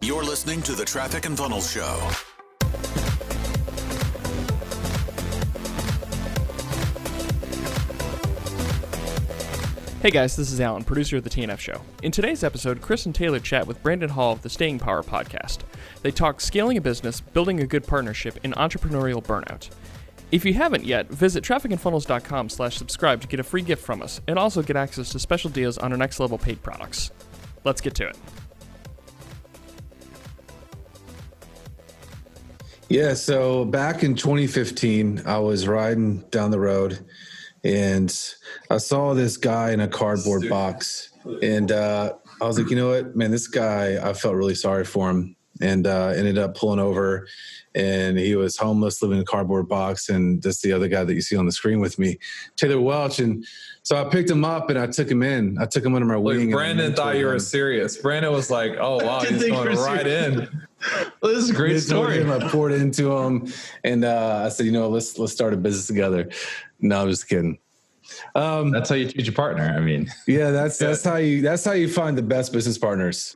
You're listening to the Traffic and Funnels Show. Hey guys, this is Alan, producer of the TNF Show. In today's episode, Chris and Taylor chat with Brandon Hall of the Staying Power podcast. They talk scaling a business, building a good partnership, and entrepreneurial burnout. If you haven't yet, visit trafficandfunnels.com/subscribe to get a free gift from us, and also get access to special deals on our next level paid products. Let's get to it. Yeah, so back in 2015, I was riding down the road and I saw this guy in a cardboard box. And I was like, you know what, man, this guy, I felt really sorry for him, and ended up pulling over. And he was homeless, living in a cardboard box. And that's the other guy that you see on the screen with me, Taylor Welch. And so I picked him up and I took him in. I took him under my wing. Brandon thought you were serious. Brandon was like, oh, wow, he's going right in. Well, this is a great story. I poured into him and I said, you know, let's start a business together. No, I'm just kidding. That's how you choose your partner. I mean, yeah, that's how you find the best business partners.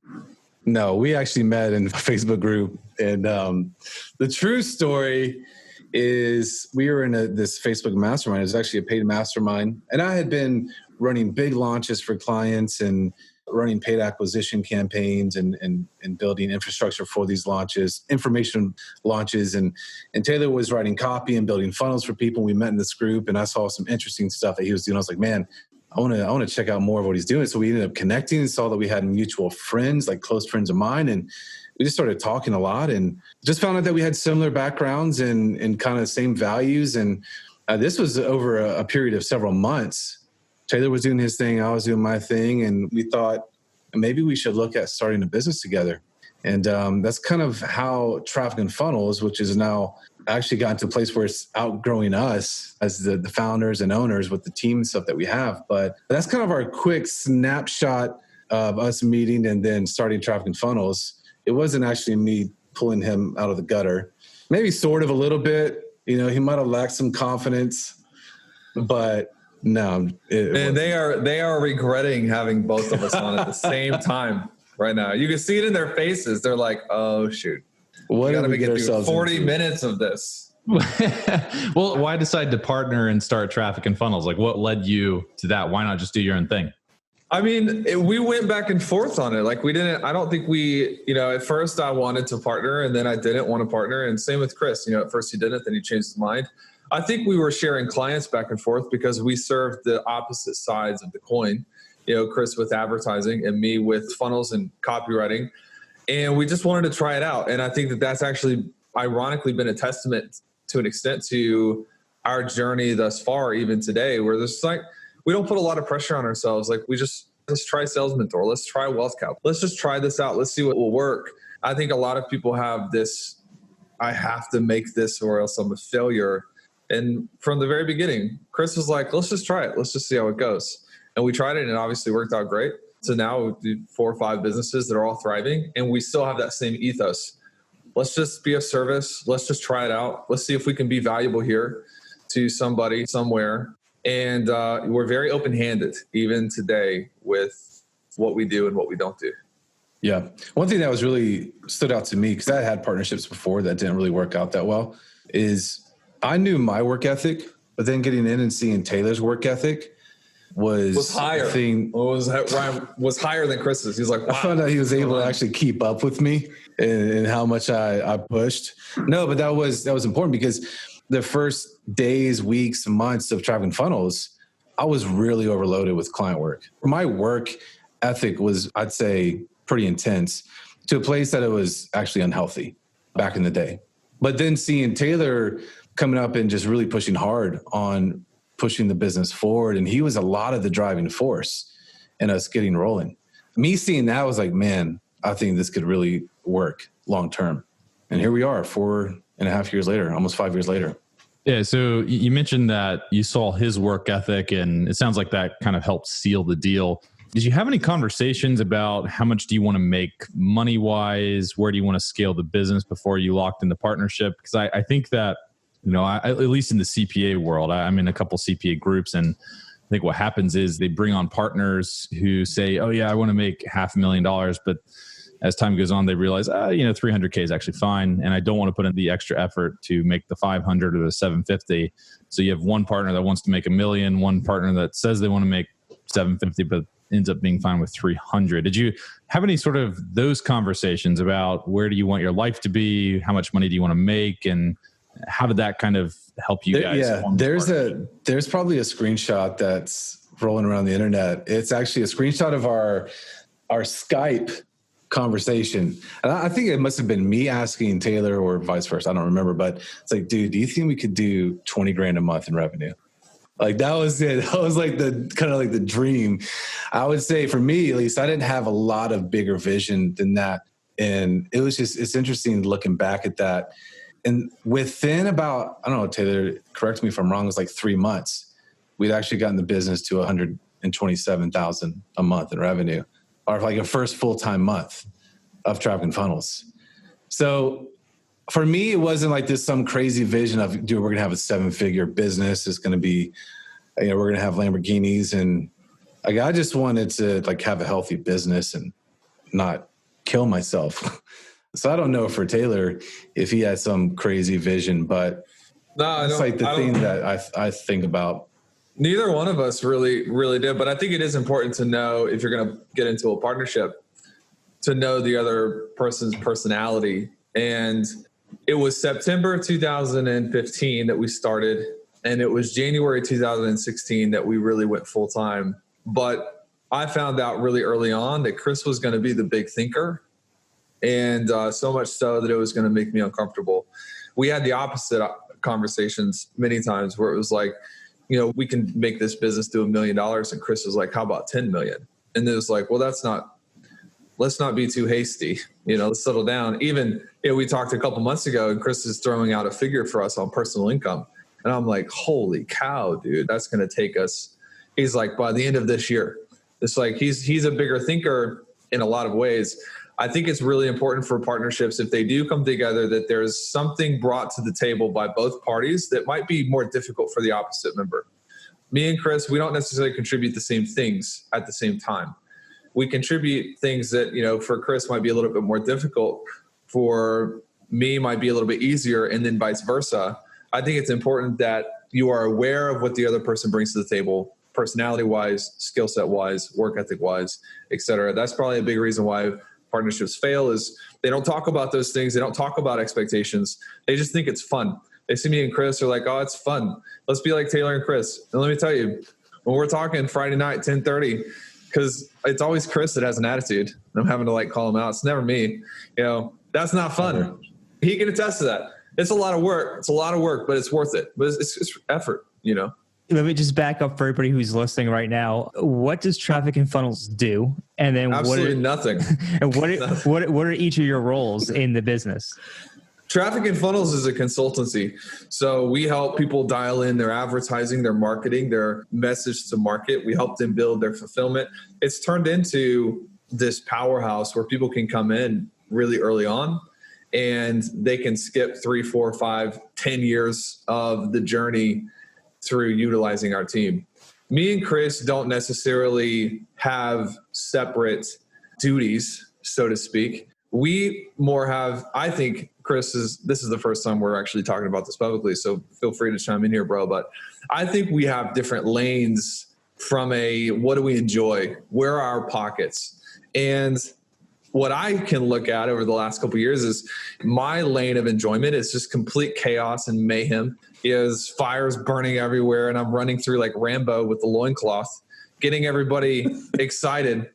No, we actually met in a Facebook group, and the true story is we were in this Facebook mastermind. It was actually a paid mastermind, and I had been running big launches for clients and running paid acquisition campaigns and building infrastructure for these launches, information launches, and Taylor was writing copy and building funnels for people. We met in this group, and I saw some interesting stuff that he was doing. I was like, man, I want to check out more of what he's doing. So we ended up connecting and saw that we had mutual friends, like close friends of mine. And we just started talking a lot and just found out that we had similar backgrounds and kind of same values. And this was over a period of several months. Taylor was doing his thing. I was doing my thing. And we thought maybe we should look at starting a business together. And that's kind of how Traffic and Funnels, which is now actually gotten to a place where it's outgrowing us as the founders and owners with the team and stuff that we have. But that's kind of our quick snapshot of us meeting and then starting Traffic and Funnels. It wasn't actually me pulling him out of the gutter. Maybe sort of a little bit. You know, he might have lacked some confidence, but no. And they are regretting having both of us on at the same time right now. You can see it in their faces. They're like, oh, shoot. What got to we get through 40 into? minutes of this. well, why decide to partner and start Traffic and Funnels? Like, what led you to that? Why not just do your own thing? I mean, we went back and forth on it. Like I don't think at first I wanted to partner and then I didn't want to partner. And same with Chris, at first he didn't, then he changed his mind. I think we were sharing clients back and forth because we served the opposite sides of the coin, Chris with advertising and me with funnels and copywriting. And we just wanted to try it out. And I think that that's actually ironically been a testament to an extent to our journey thus far, even today, where there's we don't put a lot of pressure on ourselves. Like let's try Sales Mentor. Let's try Wealth Cap. Let's just try this out. Let's see what will work. I think a lot of people have this, I have to make this or else I'm a failure. And from the very beginning, Chris was like, let's just try it. Let's just see how it goes. And we tried it and it obviously worked out great. So now we do 4 or 5 businesses that are all thriving and we still have that same ethos. Let's just be of service. Let's just try it out. Let's see if we can be valuable here to somebody somewhere. And we're very open-handed even today with what we do and what we don't do. Yeah. One thing that was really stood out to me, because I had partnerships before that didn't really work out that well, is I knew my work ethic, but then getting in and seeing Taylor's work ethic was higher. Was higher than Chris's. He's like, wow. I found out he was able to actually keep up with me and how much I pushed. No, but that was important because the first days, weeks, months of Traffic and Funnels, I was really overloaded with client work. My work ethic was, I'd say, pretty intense to a place that it was actually unhealthy back in the day. But then seeing Taylor coming up and just really pushing hard on pushing the business forward. And he was a lot of the driving force in us getting rolling. Me seeing that was like, man, I think this could really work long term. And here we are 4.5 years later, almost 5 years later. Yeah. So you mentioned that you saw his work ethic and it sounds like that kind of helped seal the deal. Did you have any conversations about how much do you want to make money wise? Where do you want to scale the business before you locked in the partnership? Because I think that, at least in the CPA world, I'm in a couple CPA groups, and I think what happens is they bring on partners who say, oh yeah, I want to make $500,000, but as time goes on, they realize, 300K is actually fine. And I don't want to put in the extra effort to make the 500 or the 750. So you have one partner that wants to make $1 million, one partner that says they want to make 750, but ends up being fine with 300. Did you have any sort of those conversations about where do you want your life to be? How much money do you want to make? And how did that kind of help you guys? Yeah, there's probably a screenshot that's rolling around the internet. It's actually a screenshot of our Skype conversation. And I think it must have been me asking Taylor or vice versa. I don't remember, but it's like, dude, do you think we could do 20 grand a month in revenue? Like that was it. That was like the kind of like the dream. I would say for me, at least, I didn't have a lot of bigger vision than that. And it was just, it's interesting looking back at that. And within about, I don't know, Taylor, correct me if I'm wrong, it was like 3 months, we'd actually gotten the business to 127,000 a month in revenue, or like a first full-time month of Traffic and Funnels. So for me, it wasn't like this some crazy vision of, dude, we're going to have a 7-figure business. It's going to be, we're going to have Lamborghinis. And like, I just wanted to like have a healthy business and not kill myself. So I don't know for Taylor if he had some crazy vision, but it's like the thing that I think about. Neither one of us really did, but I think it is important to know if you're going to get into a partnership, to know the other person's personality. And it was September 2015 that we started, and it was January 2016 that we really went full time. But I found out really early on that Chris was going to be the big thinker, and so much so that it was going to make me uncomfortable. We had the opposite conversations many times where it was like, we can make this business do $1 million. And Chris was like, how about 10 million? And it was like, well, let's not be too hasty. Let's settle down. Even, we talked a couple months ago and Chris is throwing out a figure for us on personal income. And I'm like, holy cow, dude, that's going to take us. He's like, by the end of this year. It's like, he's a bigger thinker in a lot of ways. I think it's really important for partnerships, if they do come together, that there's something brought to the table by both parties that might be more difficult for the opposite member. Me and Chris, we don't necessarily contribute the same things at the same time. We contribute things that, for Chris might be a little bit more difficult, for me might be a little bit easier, and then vice versa. I think it's important that you are aware of what the other person brings to the table, personality-wise, skill set-wise, work ethic-wise, et cetera. That's probably a big reason why partnerships fail, is they don't talk about those things. They don't talk about expectations. They just think it's fun. They see me and Chris, are like, oh, it's fun. Let's be like Taylor and Chris. And let me tell you, when we're talking Friday night, 10:30, because it's always Chris that has an attitude. I'm having to like call him out. It's never me. That's not fun. He can attest to that. It's a lot of work. It's a lot of work, but it's worth it. But it's effort, Let me just back up for everybody who's listening right now. What does Traffic and Funnels do? And then absolutely nothing. And what are each of your roles in the business? Traffic and Funnels is a consultancy. So we help people dial in their advertising, their marketing, their message to market. We help them build their fulfillment. It's turned into this powerhouse where people can come in really early on and they can skip 3, 4, 5, 10 years of the journey through utilizing our team. Me and Chris don't necessarily have separate duties, so to speak. We more have, I think, this is the first time we're actually talking about this publicly, so feel free to chime in here, bro. But I think we have different lanes from what do we enjoy? Where are our pockets? And what I can look at over the last couple of years is my lane of enjoyment is just complete chaos and mayhem. Is fires burning everywhere, and I'm running through like Rambo with the loincloth, getting everybody excited.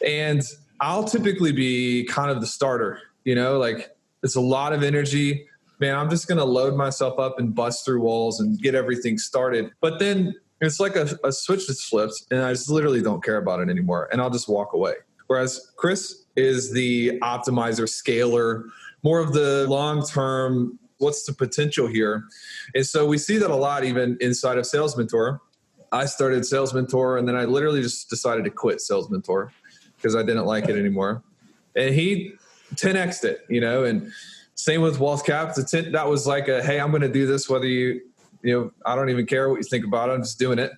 And I'll typically be kind of the starter, like it's a lot of energy. Man, I'm just going to load myself up and bust through walls and get everything started. But then it's like a switch that's flipped, and I just literally don't care about it anymore, and I'll just walk away. Whereas Chris is the optimizer, scaler, more of the long-term, what's the potential here? And so we see that a lot even inside of Sales Mentor. I started Sales Mentor, and then I literally just decided to quit Sales Mentor because I didn't like it anymore. And he 10x'd it, and same with Wealth Cap. That was like hey, I'm going to do this whether I don't even care what you think about it. I'm just doing it.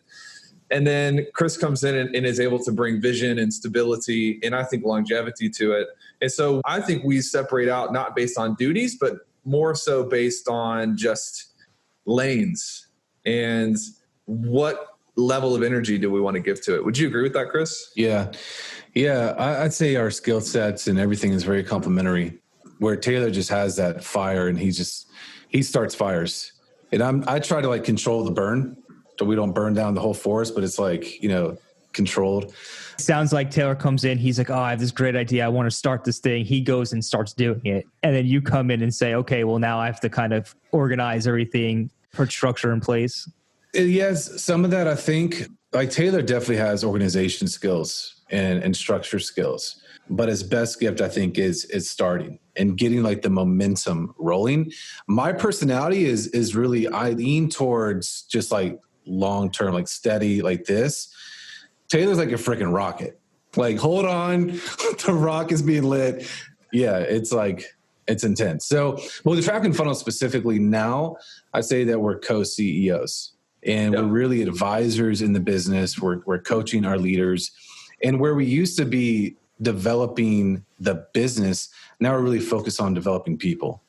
And then Chris comes in and is able to bring vision and stability and I think longevity to it. And so I think we separate out not based on duties, but more so based on just lanes and what level of energy do we want to give to it. Would you agree with that, Chris? Yeah. I'd say our skill sets and everything is very complementary, where Taylor just has that fire and he starts fires. And I try to like control the burn so we don't burn down the whole forest, but it's like, controlled. Sounds like Taylor comes in. He's like, oh, I have this great idea. I want to start this thing. He goes and starts doing it. And then you come in and say, okay, well, now I have to kind of organize everything, put structure in place. Yes, some of that, I think, like Taylor definitely has organization skills and structure skills. But his best gift, I think, is starting and getting like the momentum rolling. My personality is really, I lean towards just like long-term, like steady, like this. Taylor's like a freaking rocket. Like, hold on, the rock is being lit. Yeah, it's intense. So, well, the Traffic and Funnel specifically now, I say that we're co-CEOs and we're really advisors in the business. We're coaching our leaders. And where we used to be developing the business, now we're really focused on developing people.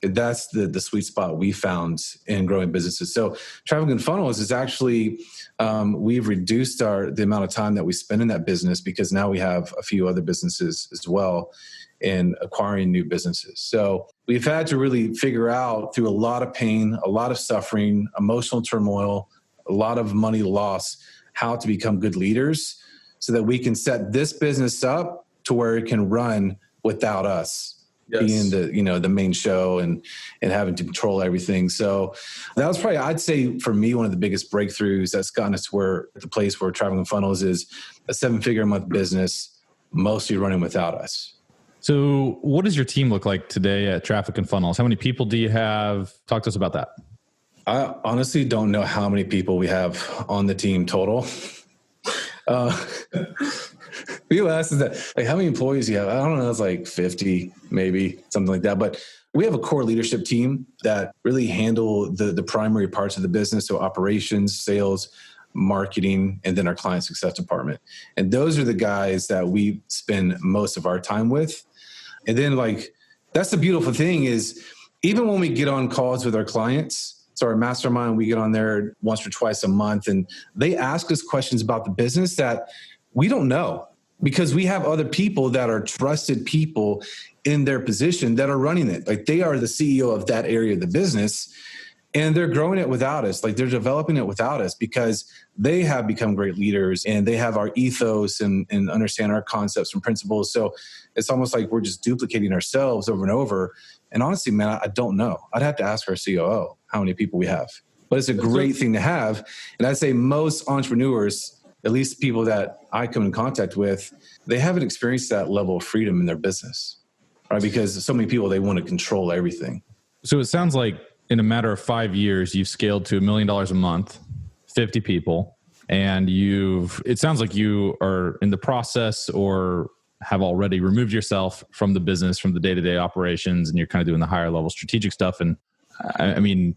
That's the sweet spot we found in growing businesses. So Traffic and Funnels is actually, we've reduced the amount of time that we spend in that business because now we have a few other businesses as well in acquiring new businesses. So we've had to really figure out through a lot of pain, a lot of suffering, emotional turmoil, a lot of money loss, how to become good leaders so that we can set this business up to where it can run without us. Yes. Being the main show and having to control everything. So that was probably, I'd say for me, one of the biggest breakthroughs that's gotten us to the place where Traffic and Funnels is a 7-figure a month business, mostly running without us. So what does your team look like today at Traffic and Funnels? How many people do you have? Talk to us about that. I honestly don't know how many people we have on the team total. People ask us that, like, how many employees do you have? I don't know. It's like 50, maybe something like that. But we have a core leadership team that really handle the primary parts of the business. So operations, sales, marketing, and then our client success department. And those are the guys that we spend most of our time with. And then that's the beautiful thing is even when we get on calls with our clients, so our mastermind, we get on there once or twice a month and they ask us questions about the business that we don't know because we have other people that are trusted people in their position that are running it. Like they are the CEO of that area of the business and they're growing it without us. Like they're developing it without us because they have become great leaders and they have our ethos and understand our concepts and principles. So it's almost like we're just duplicating ourselves over and over. And honestly, man, I don't know. I'd have to ask our COO how many people we have. But it's a great thing to have. And I'd say most entrepreneurs, at least people that I come in contact with, they haven't experienced that level of freedom in their business, right? Because so many people, they want to control everything. So it sounds like in a matter of 5 years, you've scaled to $1 million a month, 50 people, and it sounds like you are in the process or have already removed yourself from the business, from the day-to-day operations, and you're kind of doing the higher level strategic stuff. And I mean,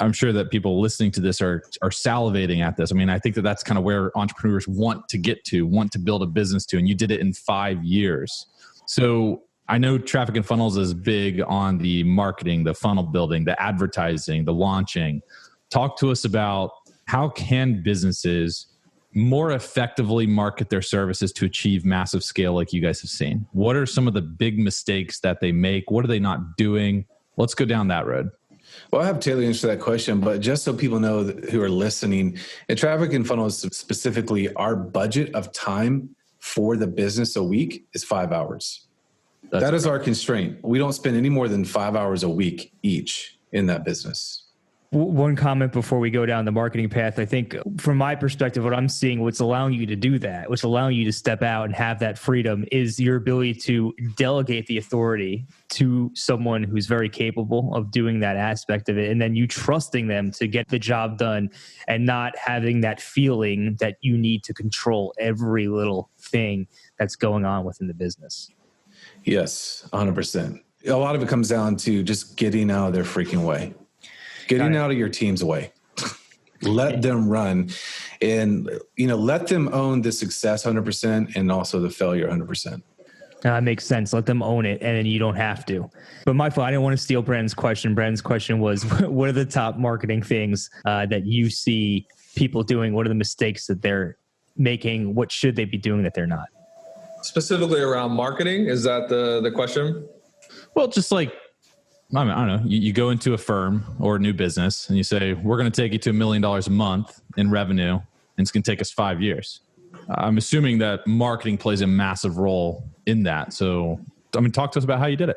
I'm sure that people listening to this are salivating at this. I mean, I think that's kind of where entrepreneurs want to get to, want to build a business to, and you did it in 5 years. So I know Traffic and Funnels is big on the marketing, the funnel building, the advertising, the launching. Talk to us about how can businesses more effectively market their services to achieve massive scale like you guys have seen? What are some of the big mistakes that they make? What are they not doing? Let's go down that road. Well, I have Taylor answer that question, but just so people know who are listening, at Traffic and Funnels specifically, our budget of time for the business a week is 5 hours. That is our constraint. We don't spend any more than 5 hours a week each in that business. One comment before we go down the marketing path. I think from my perspective, what I'm seeing, what's allowing you to do that, what's allowing you to step out and have that freedom is your ability to delegate the authority to someone who's very capable of doing that aspect of it. And then you trusting them to get the job done and not having that feeling that you need to control every little thing that's going on within the business. Yes, 100%. A lot of it comes down to just getting out of their freaking way. Getting out of your team's way. Let them run. and, let them own the success 100% and also the failure 100%. That makes sense. Let them own it, and then you don't have to. But my fault, I didn't want to steal Brandon's question. Brandon's question was, what are the top marketing things that you see people doing? What are the mistakes that they're making? What should they be doing that they're not? Specifically around marketing, is that the question? Well, just like, I don't know, you go into a firm or a new business and you say, we're going to take you to $1 million a month in revenue, and it's going to take us 5 years. I'm assuming that marketing plays a massive role in that. So, talk to us about how you did it.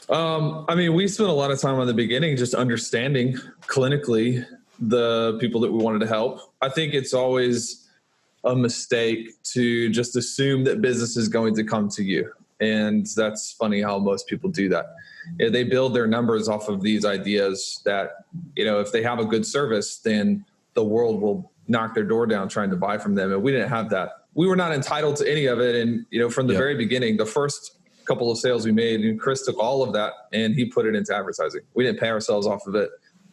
We spent a lot of time on the beginning just understanding clinically the people that we wanted to help. I think it's always a mistake to just assume that business is going to come to you. And that's funny how most people do that. They build their numbers off of these ideas that, if they have a good service, then the world will knock their door down trying to buy from them. And we didn't have that. We were not entitled to any of it. And, from the very beginning, the first couple of sales we made, and Chris took all of that and he put it into advertising. We didn't pay ourselves off of it.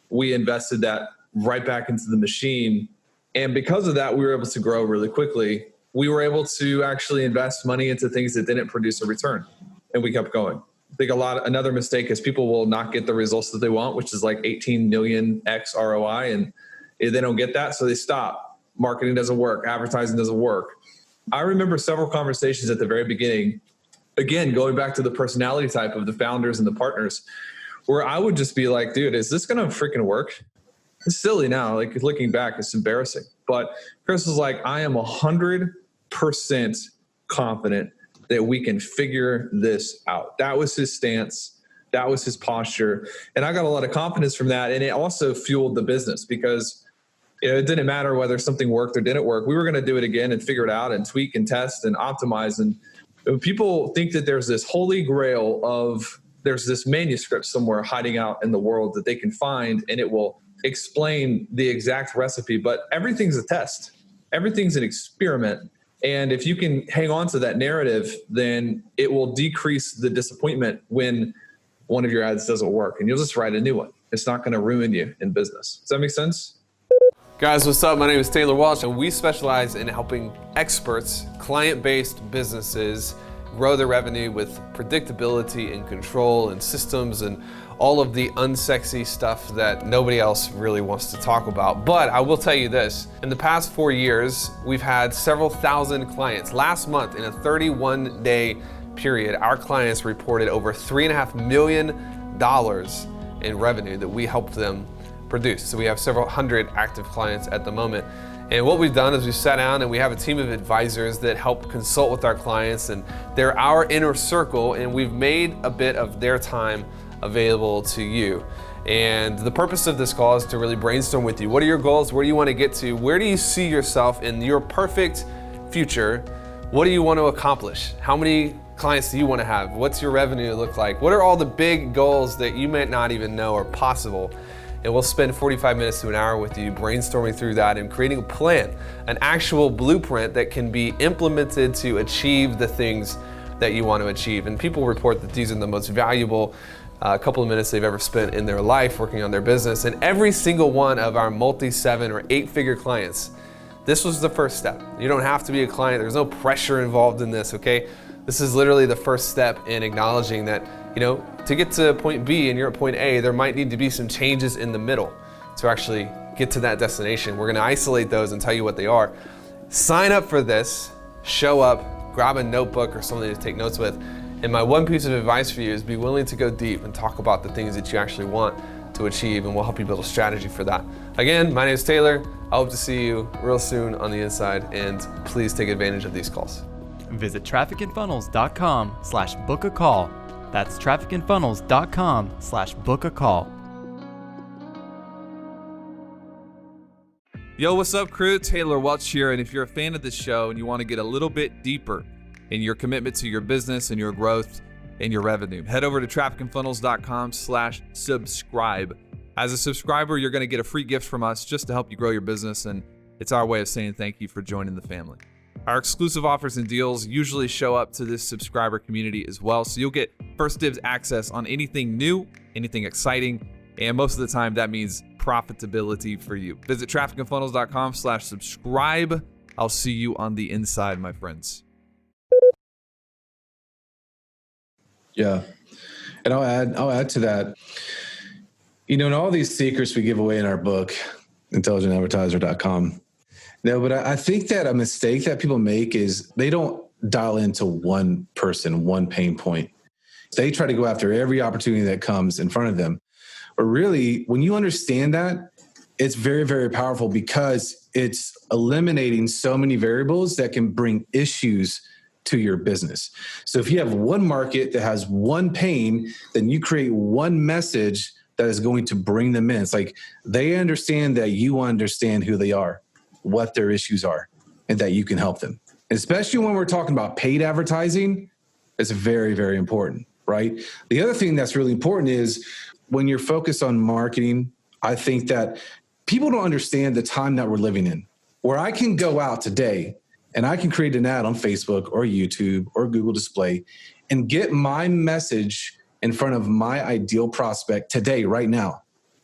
We invested that right back into the machine. And because of that, we were able to grow really quickly. We were able to actually invest money into things that didn't produce a return. And we kept going. I think another mistake is people will not get the results that they want, which is like 18 million X ROI. And they don't get that, so they stop. Marketing doesn't work. Advertising doesn't work. I remember several conversations at the very beginning, again, going back to the personality type of the founders and the partners, where I would just be like, dude, is this going to freaking work? It's silly now. Like, looking back, it's embarrassing. But Chris was like, I am 100% confident that we can figure this out. That was his stance. That was his posture. And I got a lot of confidence from that. And it also fueled the business because it didn't matter whether something worked or didn't work. We were going to do it again and figure it out and tweak and test and optimize. And people think that there's this holy grail of there's this manuscript somewhere hiding out in the world that they can find and it will explain the exact recipe. But everything's a test. Everything's an experiment. And if you can hang on to that narrative, then it will decrease the disappointment when one of your ads doesn't work, and you'll just write a new one. It's not going to ruin you in business. Does that make sense? Guys, what's up? My name is Taylor Walsh, and we specialize in helping experts, client-based businesses grow their revenue with predictability and control and systems and all of the unsexy stuff that nobody else really wants to talk about. But I will tell you this, in the past 4 years, we've had several thousand clients. Last month, in a 31-day period, our clients reported over $3.5 million in revenue that we helped them produce. So we have several hundred active clients at the moment. And what we've done is we've sat down and we have a team of advisors that help consult with our clients, and they're our inner circle, and we've made a bit of their time available to you. And the purpose of this call is to really brainstorm with you. What are your goals? Where do you want to get to? Where do you see yourself in your perfect future? What do you want to accomplish? How many clients do you want to have? What's your revenue look like? What are all the big goals that you might not even know are possible? And we'll spend 45 minutes to an hour with you brainstorming through that and creating a plan, an actual blueprint that can be implemented to achieve the things that you want to achieve. And people report that these are the most valuable couple of minutes they've ever spent in their life working on their business. And every single one of our multi-7 or 8-figure clients, this was the first step. You don't have to be a client. There's no pressure involved in this, okay? This is literally the first step in acknowledging that, to get to point B and you're at point A, there might need to be some changes in the middle to actually get to that destination. We're gonna isolate those and tell you what they are. Sign up for this, show up, grab a notebook or something to take notes with. And my one piece of advice for you is be willing to go deep and talk about the things that you actually want to achieve, and we'll help you build a strategy for that. Again, my name is Taylor. I hope to see you real soon on the inside, and please take advantage of these calls. Visit trafficandfunnels.com/book a call. That's trafficandfunnels.com/book a call. Yo, what's up, crew? Taylor Welch here, and if you're a fan of this show and you want to get a little bit deeper in your commitment to your business and your growth and your revenue, head over to trafficandfunnels.com/subscribe. As a subscriber, you're going to get a free gift from us just to help you grow your business, and it's our way of saying thank you for joining the family. Our exclusive offers and deals usually show up to this subscriber community as well, so you'll get first dibs access on anything new, anything exciting, and most of the time that means profitability for you. Visit trafficandfunnels.com/subscribe. I'll see you on the inside, my friends. Yeah. And I'll add to that. In all these secrets we give away in our book, intelligentadvertiser.com. No, but I think that a mistake that people make is they don't dial into one person, one pain point. They try to go after every opportunity that comes in front of them. But really, when you understand that, it's very, very powerful because it's eliminating so many variables that can bring issues to your business. So if you have one market that has one pain, then you create one message that is going to bring them in. It's like they understand that you understand who they are, what their issues are, and that you can help them. And especially when we're talking about paid advertising, it's very, very important, right? The other thing that's really important is when you're focused on marketing, I think that people don't understand the time that we're living in, where I can go out today and I can create an ad on Facebook or YouTube or Google Display and get my message in front of my ideal prospect today, right now.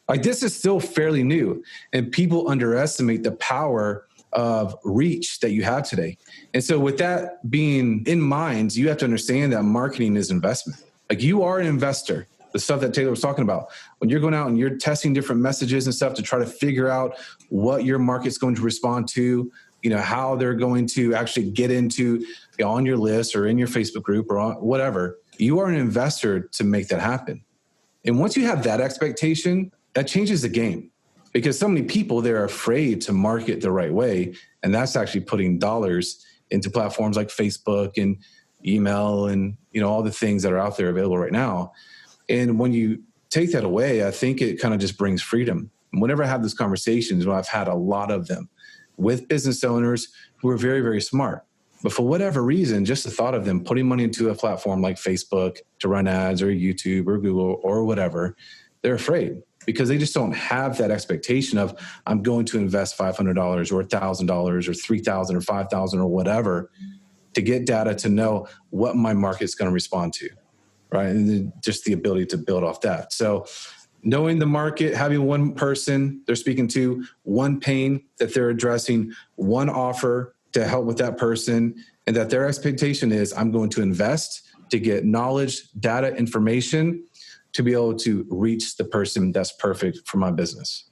Like, this is still fairly new, and people underestimate the power of reach that you have today. And so with that being in mind, you have to understand that marketing is investment. Like, you are an investor. The stuff that Taylor was talking about, when you're going out and you're testing different messages and stuff to try to figure out what your market's going to respond to, how they're going to actually get into on your list or in your Facebook group or on whatever, you are an investor to make that happen. And once you have that expectation, that changes the game, because so many people, they're afraid to market the right way. And that's actually putting dollars into platforms like Facebook and email and, all the things that are out there available right now. And when you take that away, I think it kind of just brings freedom. Whenever I have these conversations, I've had a lot of them with business owners who are very, very smart. But for whatever reason, just the thought of them putting money into a platform like Facebook to run ads or YouTube or Google or whatever, they're afraid because they just don't have that expectation of, I'm going to invest $500 or $1,000 or $3,000 or $5,000 or whatever to get data to know what my market's going to respond to, right? And then just the ability to build off that. So knowing the market, having one person they're speaking to, one pain that they're addressing, one offer to help with that person, and that their expectation is, I'm going to invest to get knowledge, data, information to be able to reach the person that's perfect for my business.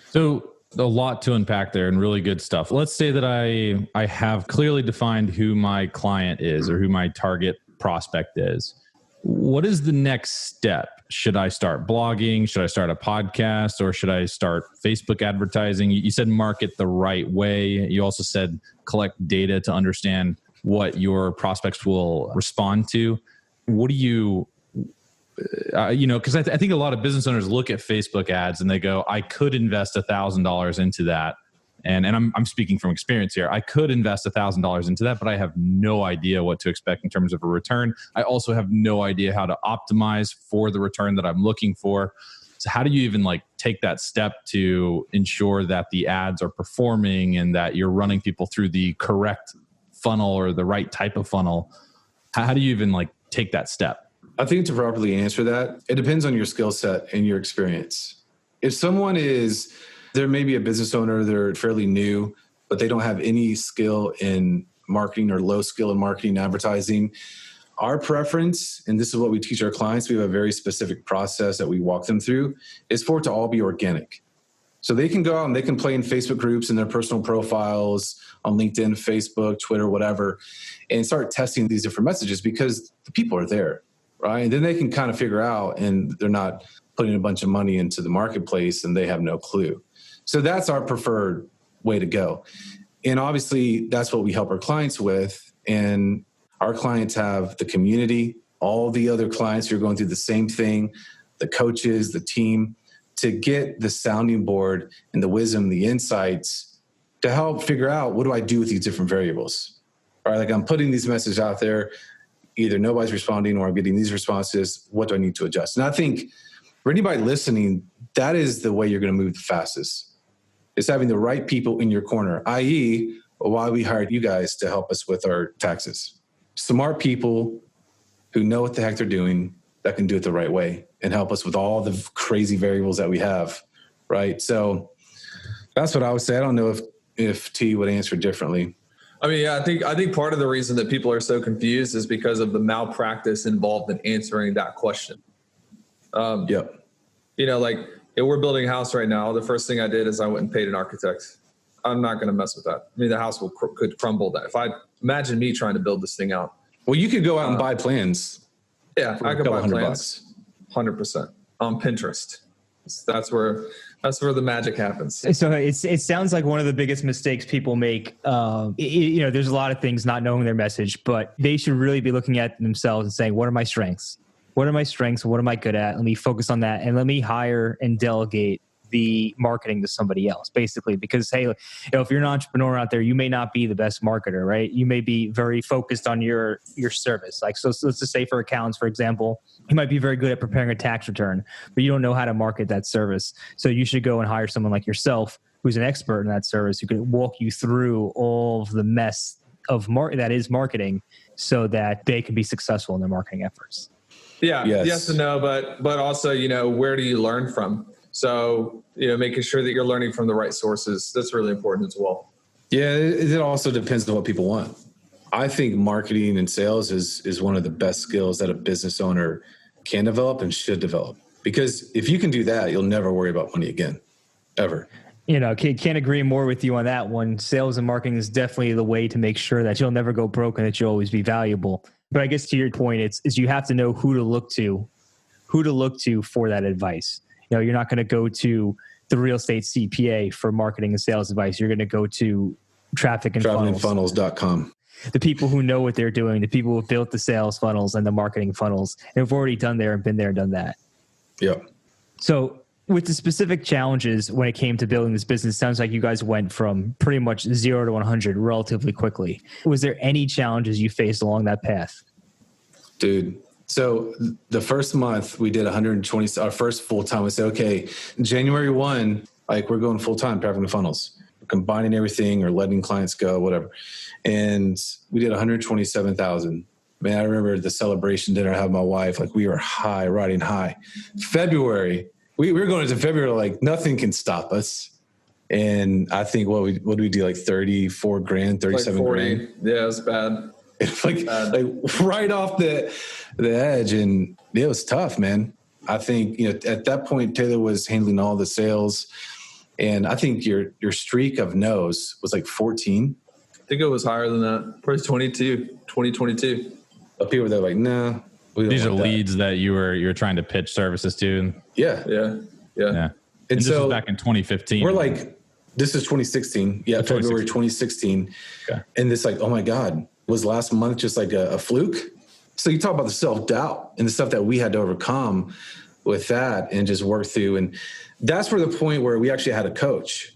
So a lot to unpack there and really good stuff. Let's say that I have clearly defined who my client is or who my target prospect is. What is the next step? Should I start blogging? Should I start a podcast? Or should I start Facebook advertising? You said market the right way. You also said collect data to understand what your prospects will respond to. What do you, because I think a lot of business owners look at Facebook ads and they go, I could invest $1,000 into that. And I'm speaking from experience here. I could invest $1,000 into that, but I have no idea what to expect in terms of a return. I also have no idea how to optimize for the return that I'm looking for. So how do you even take that step to ensure that the ads are performing and that you're running people through the correct funnel or the right type of funnel? How do you even take that step? I think to properly answer that, it depends on your skill set and your experience. If someone there may be a business owner, they're fairly new, but they don't have any skill in marketing or low skill in marketing and advertising. Our preference, and this is what we teach our clients, we have a very specific process that we walk them through, is for it to all be organic. So they can go out and they can play in Facebook groups and their personal profiles on LinkedIn, Facebook, Twitter, whatever, and start testing these different messages because the people are there, right? And then they can kind of figure out, and they're not putting a bunch of money into the marketplace and they have no clue. So that's our preferred way to go. And obviously that's what we help our clients with. And our clients have the community, all the other clients who are going through the same thing, the coaches, the team, to get the sounding board and the wisdom, the insights to help figure out, what do I do with these different variables? All right, I'm putting these messages out there, either nobody's responding or I'm getting these responses. What do I need to adjust? And I think for anybody listening, that is the way you're going to move the fastest. It's having the right people in your corner, i.e., why we hired you guys to help us with our taxes. Smart people who know what the heck they're doing, that can do it the right way and help us with all the crazy variables that we have right? So that's what I would say. I don't know if T would answer differently. I mean, yeah, I think part of the reason that people are so confused is because of the malpractice involved in answering that question. Yep. Like if we're building a house right now, the first thing I did is I went and paid an architect. I'm not going to mess with that. I mean, the house could crumble. That if I imagine me trying to build this thing out. Well, you could go out and buy plans. Yeah, I could buy plans. 100% on Pinterest. That's where the magic happens. So it sounds like one of the biggest mistakes people make. There's a lot of things not knowing their message, but they should really be looking at themselves and saying, "What are my strengths? What are my strengths? What am I good at? Let me focus on that, and let me hire and delegate the marketing to somebody else." Basically, because hey, if you're an entrepreneur out there, you may not be the best marketer, right? You may be very focused on your service. Like, so let's just say for accountants, for example, you might be very good at preparing a tax return, but you don't know how to market that service. So you should go and hire someone like yourself who's an expert in that service, who can walk you through all of the mess of that is marketing, so that they can be successful in their marketing efforts. Yeah, yes and no, but also, where do you learn from? So, making sure that you're learning from the right sources, that's really important as well. Yeah, it also depends on what people want. I think marketing and sales is one of the best skills that a business owner can develop and should develop. Because if you can do that, you'll never worry about money again, ever. Can't agree more with you on that one. Sales and marketing is definitely the way to make sure that you'll never go broke and that you'll always be valuable. But I guess to your point, it's you have to know who to look to for that advice. You're not going to go to the real estate CPA for marketing and sales advice. You're going to go to travelingfunnels.com. The people who know what they're doing, the people who have built the sales funnels and the marketing funnels, have already done there and been there and done that. Yep. So with the specific challenges when it came to building this business, it sounds like you guys went from pretty much 0 to 100 relatively quickly. Was there any challenges you faced along that path? Dude, so the first month we did 120, our first full time. We said, okay, January 1, like we're going full time, Traveling Funnels. We're combining everything or letting clients go, whatever. And we did 127,000. Man, I remember the celebration dinner I had with my wife, like we were high, riding high. February, we were going into February, like nothing can stop us. And I think what did we do? Like 34 grand, 37 like grand. Yeah, it was bad. It's like right off the edge. And it was tough, man. I think, at that point, Taylor was handling all the sales. And I think your streak of no's was like 14. I think it was higher than that. Probably 2022. But people were like, no. These are leads that you were trying to pitch services to. Yeah. And this was back in 2015. We're like, this is 2016. Yeah, February 2016. Okay. And it's like, oh my God, was last month just like a fluke? So you talk about the self-doubt and the stuff that we had to overcome with that and just work through. And that's where the point where we actually had a coach.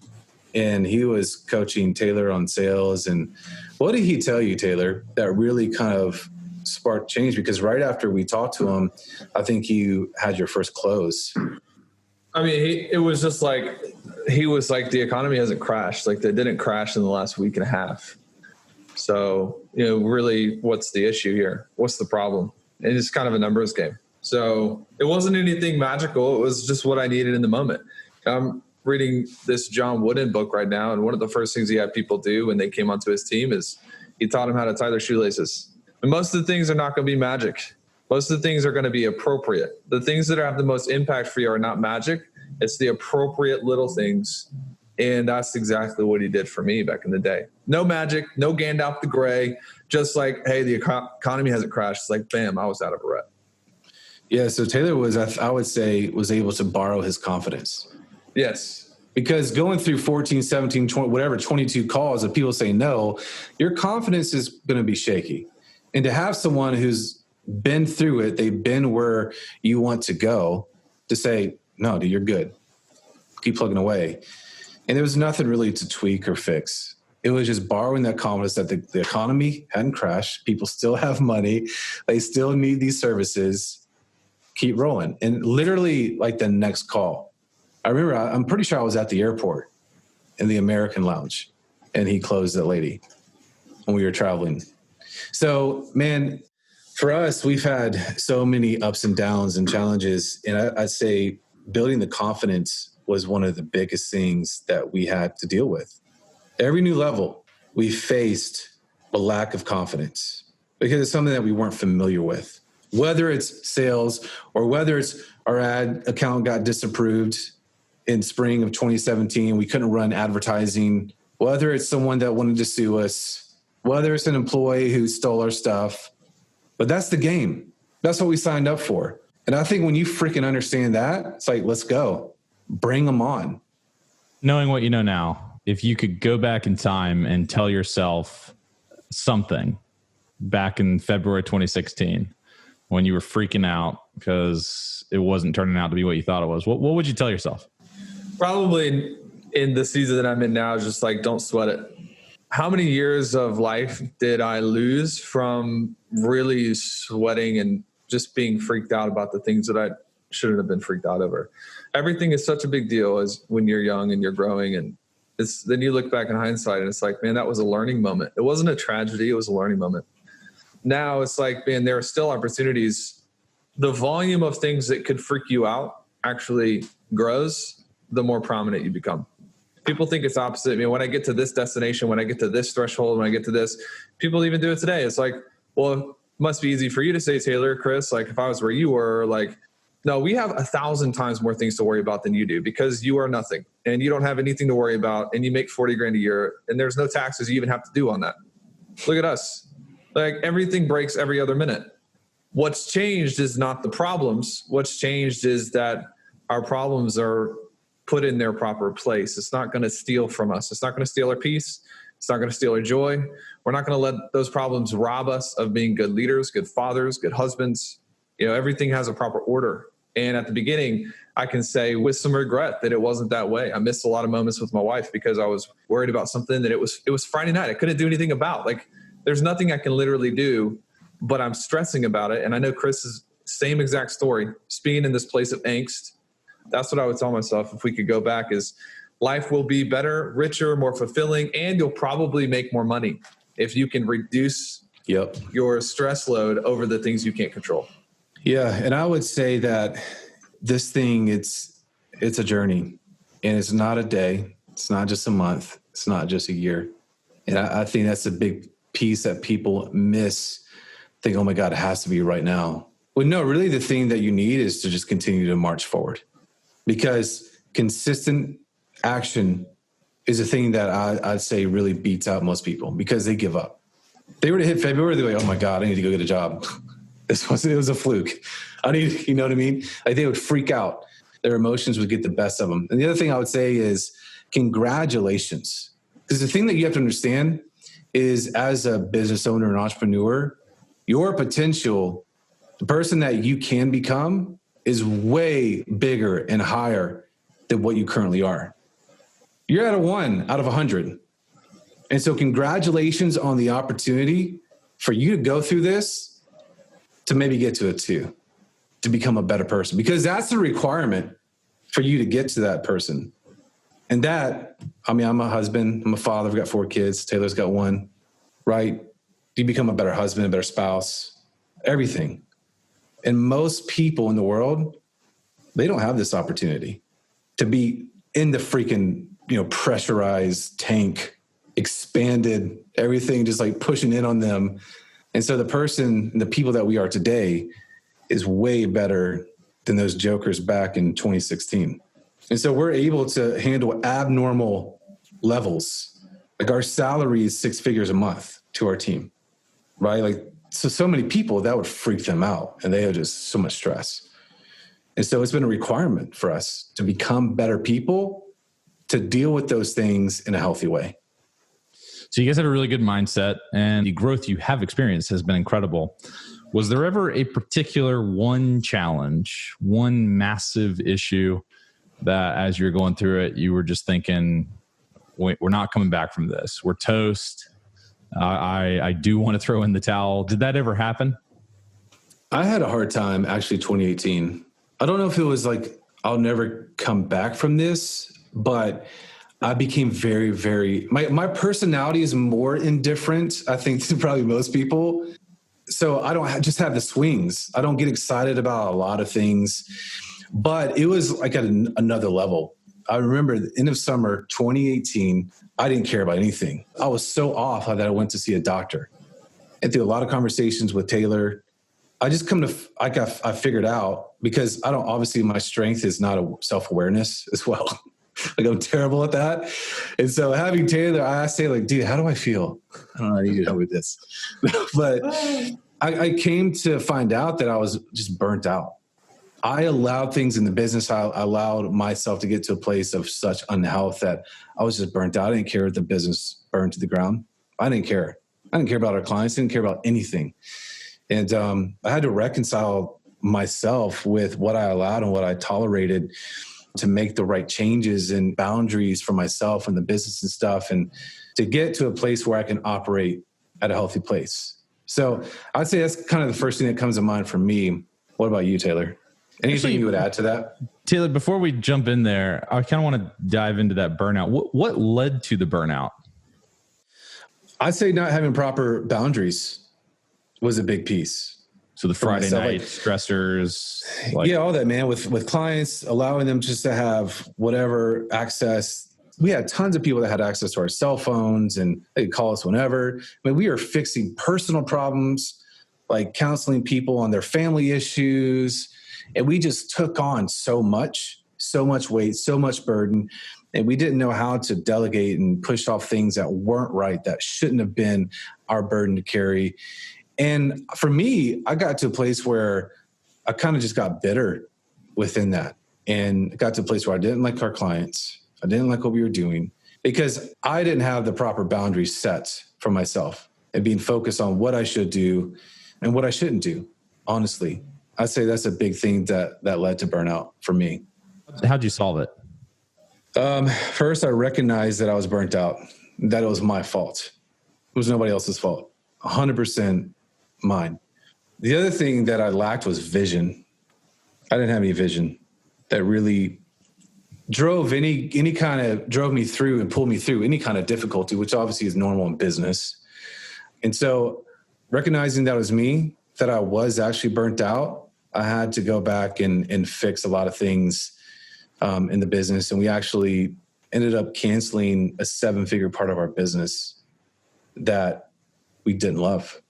And he was coaching Taylor on sales. And what did he tell you, Taylor, that really kind of sparked change? Because right after we talked to him, I think you had your first close. I mean, it was just like, he was like, the economy hasn't crashed. Like they didn't crash in the last week and a half. So, really what's the issue here? What's the problem? And it's kind of a numbers game. So it wasn't anything magical. It was just what I needed in the moment. I'm reading this John Wooden book right now. And one of the first things he had people do when they came onto his team is he taught them how to tie their shoelaces. And most of the things are not going to be magic. Most of the things are going to be appropriate. The things that have the most impact for you are not magic. It's the appropriate little things. And that's exactly what he did for me back in the day. No magic, no Gandalf the Grey, just like, hey, the economy hasn't crashed. It's like, bam, I was out of a rut. Yeah, so Taylor was, I would say, was able to borrow his confidence. Yes. Because going through 14, 17, 20, whatever, 22 calls of people saying no, your confidence is going to be shaky. And to have someone who's been through it, they've been where you want to go, to say, no, dude, you're good. Keep plugging away. And there was nothing really to tweak or fix. It was just borrowing that confidence that the economy hadn't crashed. People still have money. They still need these services. Keep rolling. And literally like the next call, I remember, I'm pretty sure I was at the airport in the American Lounge and he closed that lady when we were traveling. So, man, for us, we've had so many ups and downs and challenges. And I'd say building the confidence was one of the biggest things that we had to deal with. Every new level, we faced a lack of confidence because it's something that we weren't familiar with. Whether it's sales or whether it's our ad account got disapproved in spring of 2017, we couldn't run advertising, whether it's someone that wanted to sue us, whether it's an employee who stole our stuff. But that's the game. That's what we signed up for. And I think when you freaking understand that, it's like, let's go. Bring them on. Knowing what you know now, if you could go back in time and tell yourself something back in February 2016, when you were freaking out because it wasn't turning out to be what you thought it was, what would you tell yourself? Probably in the season that I'm in now, just like, don't sweat it. How many years of life did I lose from really sweating and just being freaked out about the things that I shouldn't have been freaked out over? Everything is such a big deal as when you're young and you're growing, and then you look back in hindsight and it's like, man, that was a learning moment. It wasn't a tragedy. It was a learning moment. Now it's like, man, there are still opportunities. The volume of things that could freak you out actually grows the more prominent you become. People think it's opposite. I mean, when I get to this destination, when I get to this threshold, when I get to this, people even do it today. It's like, well, it must be easy for you to say, Taylor, Chris, like if I was where you were, like, no, we have 1,000 times more things to worry about than you do because you are nothing and you don't have anything to worry about and you make 40 grand a year and there's no taxes you even have to do on that. Look at us. Like everything breaks every other minute. What's changed is not the problems. What's changed is that our problems are put in their proper place. It's not going to steal from us. It's not going to steal our peace. It's not going to steal our joy. We're not going to let those problems rob us of being good leaders, good fathers, good husbands. You know, everything has a proper order. And at the beginning, I can say with some regret that it wasn't that way. I missed a lot of moments with my wife because I was worried about something that it was Friday night. I couldn't do anything about. Like, there's nothing I can literally do, but I'm stressing about it. And I know Chris's same exact story, just being in this place of angst. That's what I would tell myself if we could go back is life will be better, richer, more fulfilling, and you'll probably make more money if you can reduce your stress load over the things you can't control. Yeah. And I would say that this thing, it's a journey, and it's not a day. It's not just a month. It's not just a year. And I think that's a big piece that people miss. Think, oh my God, it has to be right now. Well, no, really the thing that you need is to just continue to march forward, because consistent action is a thing that I'd say really beats out most people because they give up. They were to hit February, they're like, oh my God, I need to go get a job. It was a fluke. You know what I mean? Like they would freak out. Their emotions would get the best of them. And the other thing I would say is congratulations. Because the thing that you have to understand is as a business owner and entrepreneur, your potential, the person that you can become is way bigger and higher than what you currently are. You're at a 1 out of 100. And so congratulations on the opportunity for you to go through this to maybe get to a 2, to become a better person, because that's the requirement for you to get to that person. And that, I mean, I'm a husband, I'm a father, I've got 4 kids, Taylor's got 1, right? You become a better husband, a better spouse, everything. And most people in the world, they don't have this opportunity to be in the freaking, pressurized tank, expanded, everything just like pushing in on them. And so the people that we are today is way better than those jokers back in 2016. And so we're able to handle abnormal levels. Like our salary is 6 figures a month to our team, right? Like, so many people that would freak them out and they have just so much stress. And so it's been a requirement for us to become better people to deal with those things in a healthy way. So you guys have a really good mindset, and the growth you have experienced has been incredible. Was there ever a particular one challenge, one massive issue that as you're going through it, you were just thinking, we're not coming back from this. We're toast. I do want to throw in the towel. Did that ever happen? I had a hard time actually 2018. I don't know if it was like, I'll never come back from this, but I became very, very, my personality is more indifferent, I think, to probably most people. So I don't just have the swings. I don't get excited about a lot of things, but it was like at another level. I remember the end of summer 2018, I didn't care about anything. I was so off that I went to see a doctor. And through a lot of conversations with Taylor, I just I figured out, because obviously my strength is not a self-awareness as well. Like I'm terrible at that. And so having Taylor, I asked Taylor, like, dude, how do I feel? I don't know, I need you to help with this. But I came to find out that I was just burnt out. I allowed things in the business. I allowed myself to get to a place of such unhealth that I was just burnt out. I didn't care if the business burned to the ground. I didn't care. I didn't care about our clients. I didn't care about anything. And I had to reconcile myself with what I allowed and what I tolerated to make the right changes and boundaries for myself and the business and stuff, and to get to a place where I can operate at a healthy place. So I'd say that's kind of the first thing that comes to mind for me. What about you, Taylor? Anything you would add to that? Taylor, before we jump in there, I kind of want to dive into that burnout. What led to the burnout? I'd say not having proper boundaries was a big piece. So the Friday night stressors. Yeah, all that, man, with clients, allowing them just to have whatever access. We had tons of people that had access to our cell phones and they could call us whenever. I mean, we were fixing personal problems, like counseling people on their family issues. And we just took on so much weight, so much burden. And we didn't know how to delegate and push off things that weren't right, that shouldn't have been our burden to carry. And for me, I got to a place where I kind of just got bitter within that, and got to a place where I didn't like our clients. I didn't like what we were doing because I didn't have the proper boundaries set for myself and being focused on what I should do and what I shouldn't do. Honestly, I'd say that's a big thing that led to burnout for me. How'd you solve it? First, I recognized that I was burnt out, that it was my fault. It was nobody else's fault. 100% mine. The other thing that I lacked was vision. I didn't have any vision that really drove me through and pulled me through any kind of difficulty, which obviously is normal in business. And so recognizing that was me, that I was actually burnt out, I had to go back and fix a lot of things in the business. And we actually ended up canceling a 7-figure part of our business that we didn't love.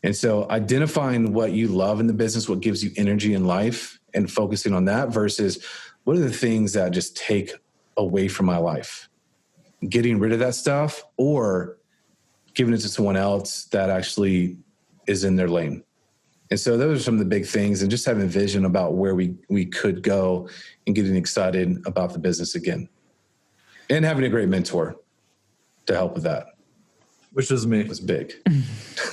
And so identifying what you love in the business, what gives you energy in life, and focusing on that versus what are the things that just take away from my life, getting rid of that stuff or giving it to someone else that actually is in their lane. And so those are some of the big things, and just having vision about where we could go and getting excited about the business again, and having a great mentor to help with that. Which was me. It was big.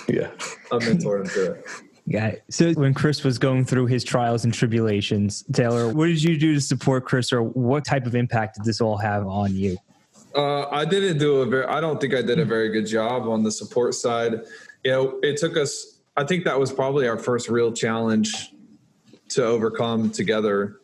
Yeah. I mentored him through it. Got it. So when Chris was going through his trials and tribulations, Taylor, what did you do to support Chris, or what type of impact did this all have on you? I don't think I did a very good job on the support side. You know, it took us, I think that was probably our first real challenge to overcome together,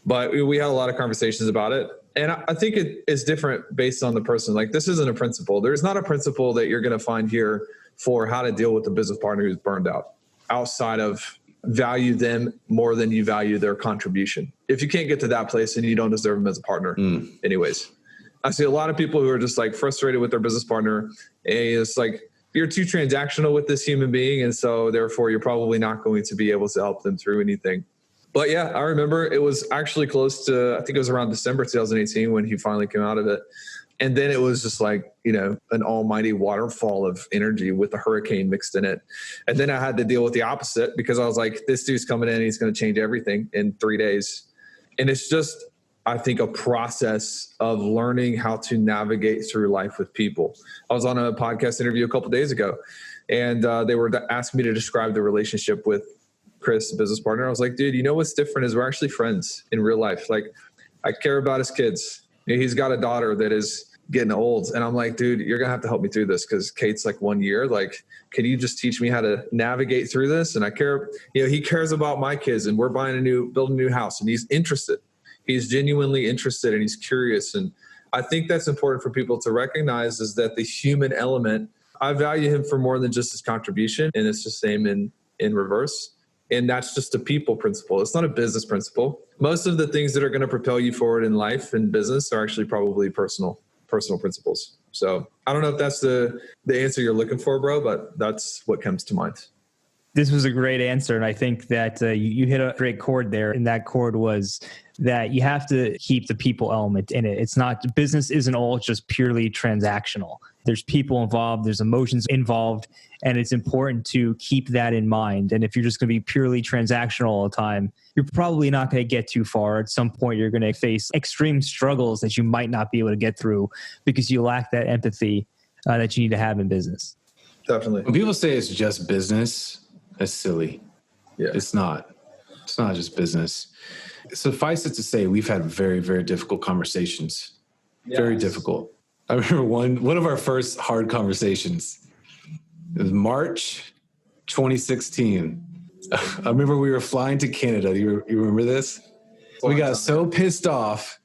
but we had a lot of conversations about it. And I think it is different based on the person. Like, this isn't a principle. There's not a principle that you're going to find here for how to deal with a business partner who's burned out, outside of value them more than you value their contribution. If you can't get to that place, then you don't deserve them as a partner anyways. I see a lot of people who are just like frustrated with their business partner. And it's like, you're too transactional with this human being. And so therefore you're probably not going to be able to help them through anything. But yeah, I remember it was actually close to, I think it was around December 2018 when he finally came out of it. And then it was just like, you know, an almighty waterfall of energy with a hurricane mixed in it. And then I had to deal with the opposite, because I was like, this dude's coming in, he's going to change everything in 3 days. And it's just, I think, a process of learning how to navigate through life with people. I was on a podcast interview a couple of days ago, and they were asking me to describe the relationship with Chris, business partner. I was like, dude, you know what's different is we're actually friends in real life. Like, I care about his kids. You know, he's got a daughter that is getting old. And I'm like, dude, you're going to have to help me through this, because Kate's like 1 year. Like, can you just teach me how to navigate through this? And I care, you know, he cares about my kids, and we're building a new house, and he's interested. He's genuinely interested, and he's curious. And I think that's important for people to recognize, is that the human element, I value him for more than just his contribution. And it's the same in reverse. And that's just a people principle. It's not a business principle. Most of the things that are going to propel you forward in life and business are actually probably personal principles. So I don't know if that's the answer you're looking for, bro, but that's what comes to mind. This was a great answer. And I think that you hit a great chord there. And that chord was that you have to keep the people element in it. It's not, business isn't all just purely transactional. There's people involved, there's emotions involved, and it's important to keep that in mind. And if you're just going to be purely transactional all the time, you're probably not going to get too far. At some point, you're going to face extreme struggles that you might not be able to get through because you lack that empathy that you need to have in business. Definitely. When people say it's just business, that's silly. Yeah. It's not just business. Suffice it to say, we've had very, very difficult conversations. Yes. Very difficult. I remember one of our first hard conversations. It was March 2016. I remember we were flying to Canada. You remember this? We got so pissed off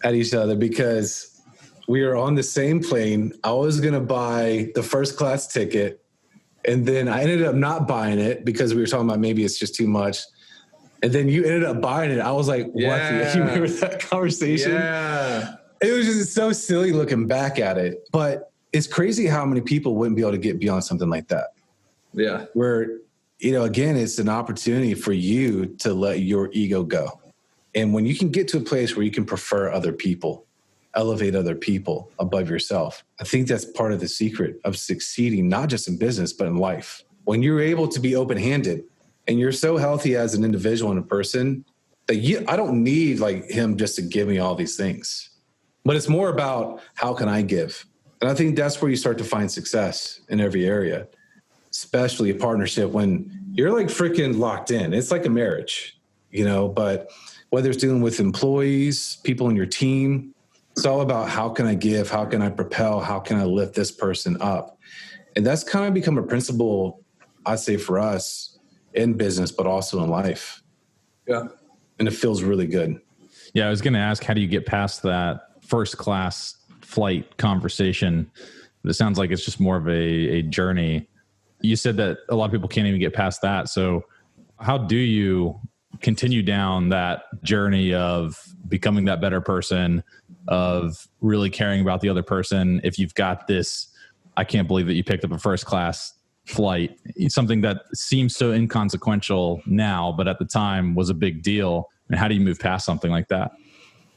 at each other because we were on the same plane. I was going to buy the first class ticket. And then I ended up not buying it because we were talking about maybe it's just too much. And then you ended up buying it. I was like, what? You remember that conversation? Yeah. It was just so silly looking back at it. But it's crazy how many people wouldn't be able to get beyond something like that. Yeah. Where, again, it's an opportunity for you to let your ego go. And when you can get to a place where you can prefer other people, elevate other people above yourself, I think that's part of the secret of succeeding, not just in business, but in life. When you're able to be open-handed and you're so healthy as an individual and a person that I don't need like him just to give me all these things, but it's more about how can I give? And I think that's where you start to find success in every area, especially a partnership when you're like freaking locked in. It's like a marriage, but whether it's dealing with employees, people in your team, it's all about how can I give? How can I propel? How can I lift this person up? And that's kind of become a principle, I'd say, for us in business, but also in life. Yeah. And it feels really good. Yeah, I was going to ask, how do you get past that first class flight conversation? But it sounds like it's just more of a journey. You said that a lot of people can't even get past that. So how do you continue down that journey of becoming that better person, of really caring about the other person? If you've got this, I can't believe that you picked up a first class flight, something that seems so inconsequential now, but at the time was a big deal. And how do you move past something like that?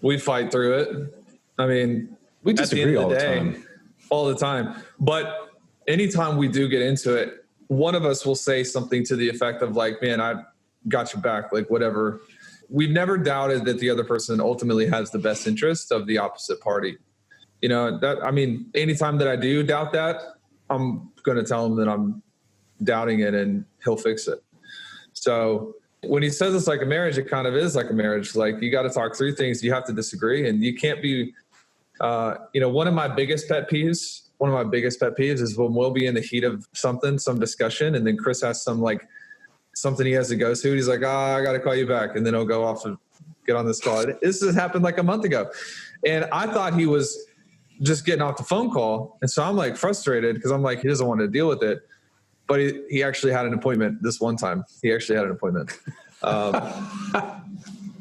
We fight through it. I mean, we disagree all the time. All the time. But anytime we do get into it, one of us will say something to the effect of like, man, I got your back, like whatever. We've never doubted that the other person ultimately has the best interest of the opposite party. Anytime that I do doubt that, I'm going to tell him that I'm doubting it and he'll fix it. So when he says it's like a marriage, it kind of is like a marriage. Like you got to talk through things. You have to disagree, and you can't be, one of my biggest pet peeves is when we'll be in the heat of some discussion, and then Chris has something he has to go to. He's like, I got to call you back. And then he'll go off and get on this call. This has happened like a month ago. And I thought he was just getting off the phone call. And so I'm like frustrated because I'm like, he doesn't want to deal with it. But he actually had an appointment this one time. He actually had an appointment.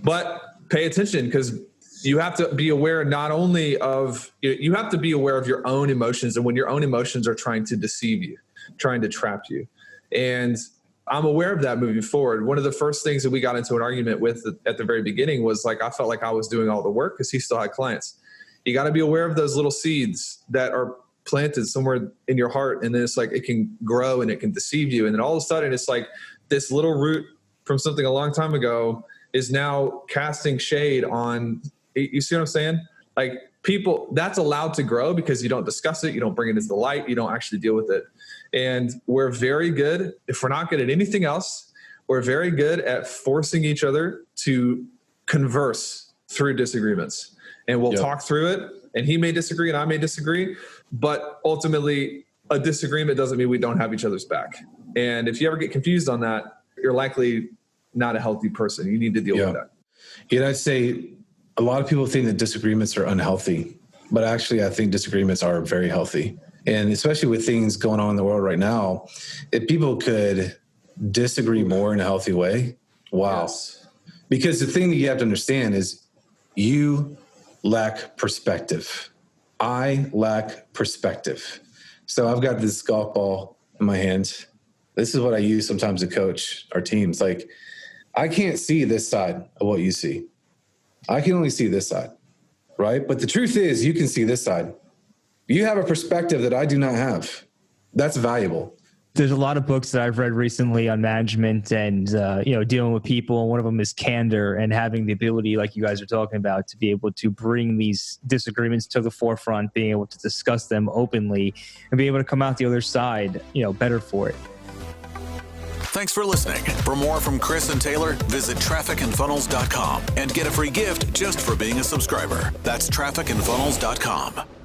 But pay attention, because you have to be aware not only of, you have to be aware of your own emotions, and when your own emotions are trying to deceive you, trying to trap you. And I'm aware of that moving forward. One of the first things that we got into an argument with at the very beginning was like, I felt like I was doing all the work because he still had clients. You got to be aware of those little seeds that are planted somewhere in your heart. And then it's like, it can grow and it can deceive you. And then all of a sudden it's like this little root from something a long time ago is now casting shade on, you see what I'm saying? Like people, that's allowed to grow because you don't discuss it. You don't bring it into the light. You don't actually deal with it. And we're very good, if we're not good at anything else, we're very good at forcing each other to converse through disagreements. And we'll talk through it, and he may disagree and I may disagree, but ultimately a disagreement doesn't mean we don't have each other's back. And if you ever get confused on that, you're likely not a healthy person. You need to deal with that. I'd say a lot of people think that disagreements are unhealthy, but actually I think disagreements are very healthy. And especially with things going on in the world right now, if people could disagree more in a healthy way. Wow. Yes. Because the thing that you have to understand is you lack perspective. I lack perspective. So I've got this golf ball in my hand. This is what I use sometimes to coach our teams. Like, I can't see this side of what you see. I can only see this side, right? But the truth is, you can see this side. You have a perspective that I do not have. That's valuable. There's a lot of books that I've read recently on management and, dealing with people. And one of them is candor, and having the ability, like you guys are talking about, to be able to bring these disagreements to the forefront, being able to discuss them openly and be able to come out the other side, better for it. Thanks for listening. For more from Chris and Taylor, visit trafficandfunnels.com and get a free gift just for being a subscriber. That's trafficandfunnels.com.